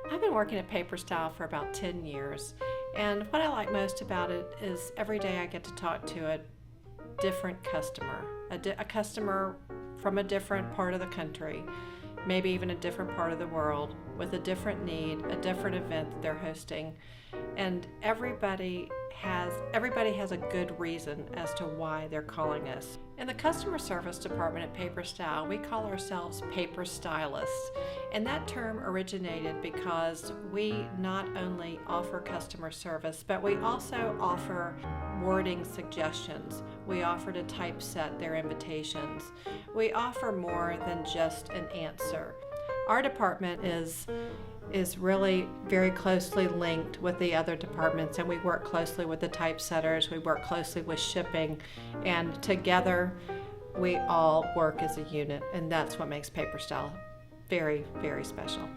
I've been working at Paper Style for about 10 years, and what I like most about it is every day I get to talk to a different customer, a customer from a different part of the country, maybe even a different part of the world, with a different need, a different event that they're hosting, and everybody has a good reason as to why they're calling us. In the customer service department at Paper Style, we call ourselves paper stylists, and that term originated because we not only offer customer service, but we also offer wording suggestions. We offer to typeset their invitations. We offer more than just an answer. Our department is really very closely linked with the other departments, and we work closely with the typesetters, we work closely with shipping, and together we all work as a unit, and that's what makes Paper Style very, very special.